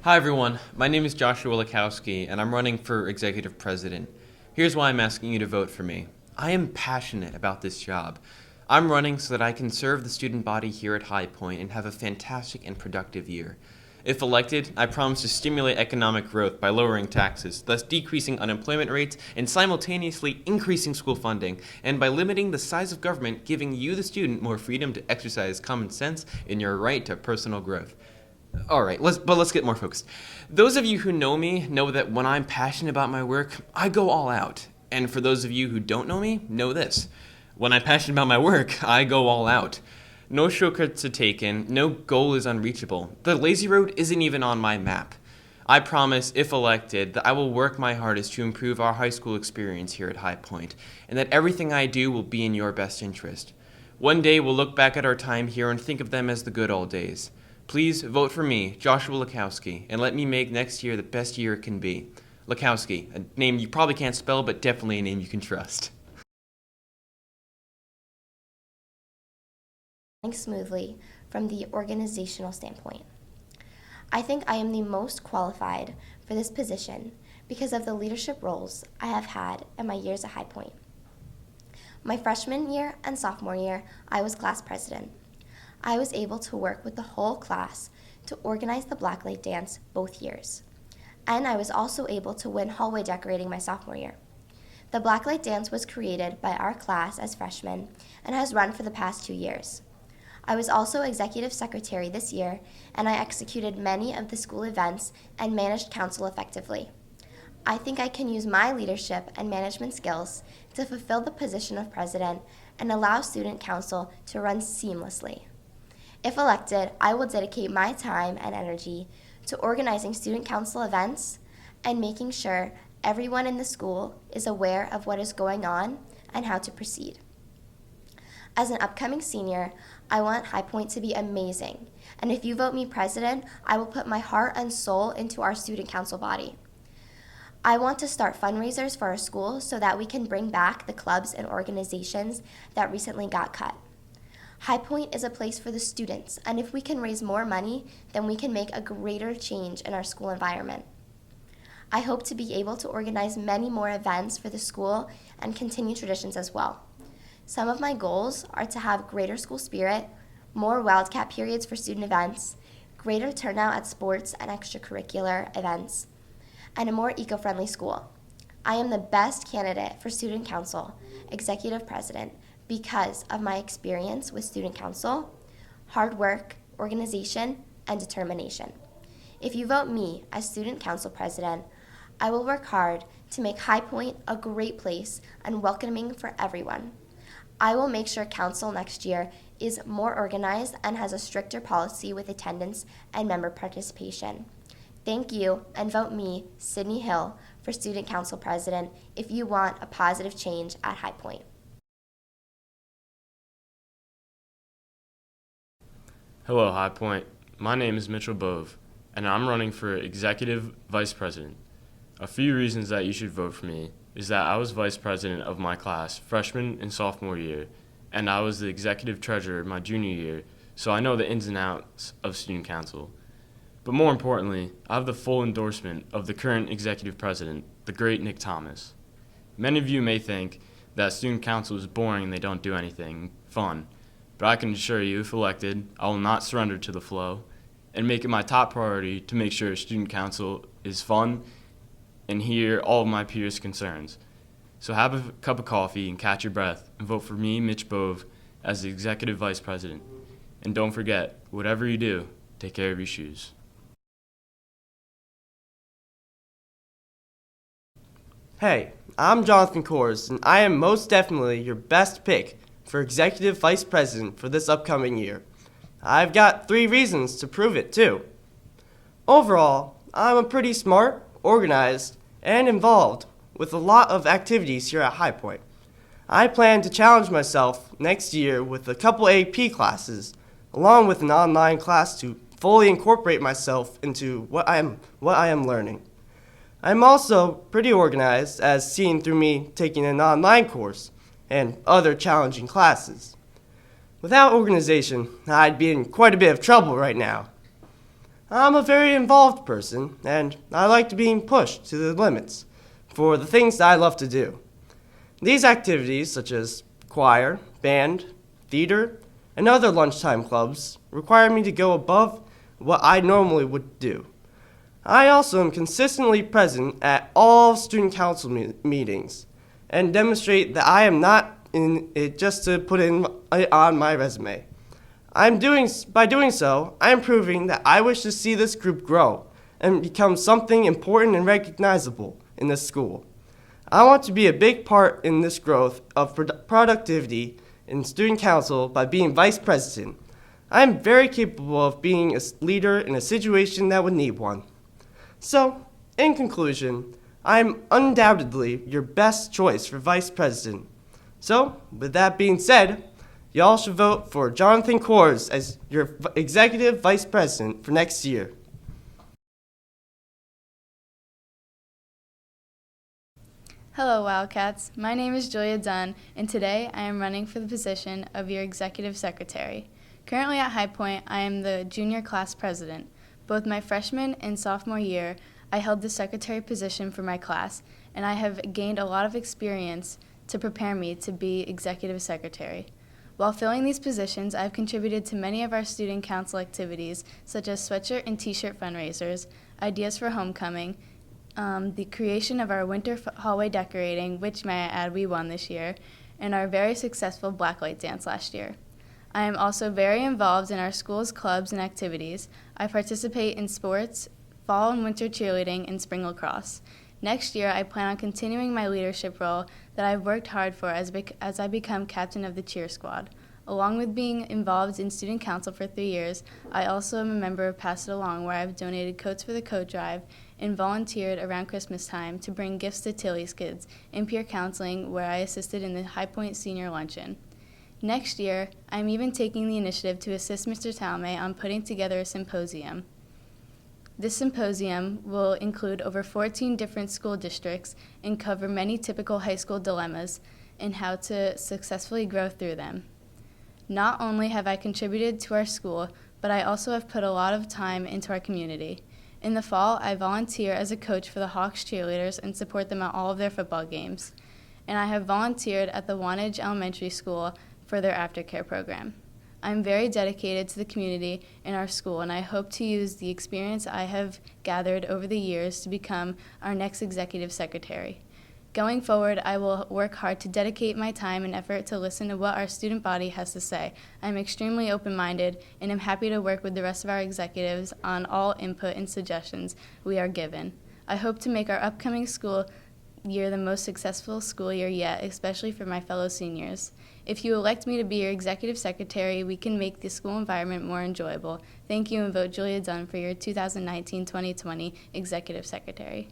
Hi everyone, my name is Joshua Lakowski and I'm running for executive president. Here's why I'm asking you to vote for me. I am passionate about this job. I'm running so that I can serve the student body here at High Point and have a fantastic and productive year. If elected, I promise to stimulate economic growth by lowering taxes, thus decreasing unemployment rates and simultaneously increasing school funding, and by limiting the size of government, giving you, the student, more freedom to exercise common sense in your right to personal growth. All right, let's get more focused. Those of you who know me know that when I'm passionate about my work, I go all out. And for those of you who don't know me, know this. When I'm passionate about my work, I go all out. No shortcuts are taken, no goal is unreachable. The lazy road isn't even on my map. I promise, if elected, that I will work my hardest to improve our high school experience here at High Point, and that everything I do will be in your best interest. One day we'll look back at our time here and think of them as the good old days. Please vote for me, Joshua Lakowski, and let me make next year the best year it can be. Lakowski, a name you probably can't spell, but definitely a name you can trust. Smoothly from the organizational standpoint. I think I am the most qualified for this position because of the leadership roles I have had in my years at High Point. My freshman year and sophomore year, I was class president. I was able to work with the whole class to organize the Blacklight Dance both years. And I was also able to win hallway decorating my sophomore year. The Blacklight Dance was created by our class as freshmen and has run for the past 2 years. I was also executive secretary this year, and I executed many of the school events and managed council effectively. I think I can use my leadership and management skills to fulfill the position of president and allow student council to run seamlessly. If elected, I will dedicate my time and energy to organizing student council events and making sure everyone in the school is aware of what is going on and how to proceed. As an upcoming senior, I want High Point to be amazing, and if you vote me president, I will put my heart and soul into our student council body. I want to start fundraisers for our school so that we can bring back the clubs and organizations that recently got cut. High Point is a place for the students, and if we can raise more money, then we can make a greater change in our school environment. I hope to be able to organize many more events for the school and continue traditions as well. Some of my goals are to have greater school spirit, more Wildcat periods for student events, greater turnout at sports and extracurricular events, and a more eco-friendly school. I am the best candidate for student council, executive president, because of my experience with student council, hard work, organization, and determination. If you vote me as student council president, I will work hard to make High Point a great place and welcoming for everyone. I will make sure council next year is more organized and has a stricter policy with attendance and member participation. Thank you, and vote me, Sydney Hill, for student council president if you want a positive change at High Point. Hello, High Point. My name is Mitchell Bove, and I'm running for Executive Vice President. A few reasons that you should vote for me is that I was Vice President of my class freshman and sophomore year, and I was the Executive Treasurer my junior year, so I know the ins and outs of Student Council. But more importantly, I have the full endorsement of the current Executive President, the great Nick Thomas. Many of you may think that Student Council is boring and they don't do anything fun. But I can assure you, if elected, I will not surrender to the flow and make it my top priority to make sure student council is fun and hear all of my peers' concerns. So have a cup of coffee and catch your breath and vote for me, Mitch Bove, as the Executive Vice President. And don't forget, whatever you do, take care of your shoes. Hey, I'm Jonathan Kors, and I am most definitely your best pick for Executive Vice President for this upcoming year. I've got 3 reasons to prove it, too. Overall, I'm a pretty smart, organized, and involved with a lot of activities here at High Point. I plan to challenge myself next year with a couple AP classes, along with an online class to fully incorporate myself into what I am learning. I'm also pretty organized, as seen through me taking an online course and other challenging classes. Without organization, I'd be in quite a bit of trouble right now. I'm a very involved person, and I like being pushed to the limits for the things that I love to do. These activities, such as choir, band, theater, and other lunchtime clubs, require me to go above what I normally would do. I also am consistently present at all student council meetings and demonstrate that I am not in it just to put it on my resume. By doing so, I am proving that I wish to see this group grow and become something important and recognizable in this school. I want to be a big part in this growth of productivity in student council by being vice president. I am very capable of being a leader in a situation that would need one. So, in conclusion, I am undoubtedly your best choice for vice president. So, with that being said, y'all should vote for Jonathan Kors as your executive vice president for next year. Hello, Wildcats. My name is Julia Dunn, and today I am running for the position of your executive secretary. Currently at High Point, I am the junior class president. Both my freshman and sophomore year, I held the secretary position for my class, and I have gained a lot of experience to prepare me to be executive secretary. While filling these positions, I've contributed to many of our student council activities, such as sweatshirt and t-shirt fundraisers, ideas for homecoming, the creation of our winter hallway decorating, which, may I add, we won this year, and our very successful blacklight dance last year. I am also very involved in our school's clubs and activities. I participate in sports, fall and winter cheerleading, and spring lacrosse. Next year, I plan on continuing my leadership role that I've worked hard for as I become captain of the cheer squad. Along with being involved in student council for 3 years, I also am a member of Pass It Along, where I've donated coats for the coat drive and volunteered around Christmas time to bring gifts to Tilly's kids, and peer counseling, where I assisted in the High Point Senior Luncheon. Next year, I'm even taking the initiative to assist Mr. Talmay on putting together a symposium. This symposium will include over 14 different school districts and cover many typical high school dilemmas and how to successfully grow through them. Not only have I contributed to our school, but I also have put a lot of time into our community. In the fall, I volunteer as a coach for the Hawks cheerleaders and support them at all of their football games. And I have volunteered at the Wantage Elementary School for their aftercare program. I'm very dedicated to the community in our school, and I hope to use the experience I have gathered over the years to become our next executive secretary. Going forward, I will work hard to dedicate my time and effort to listen to what our student body has to say. I'm extremely open-minded, and am happy to work with the rest of our executives on all input and suggestions we are given. I hope to make our upcoming school year the most successful school year yet, especially for my fellow seniors. If you elect me to be your executive secretary, we can make the school environment more enjoyable. Thank you, and vote Julia Dunn for your 2019-2020 executive secretary.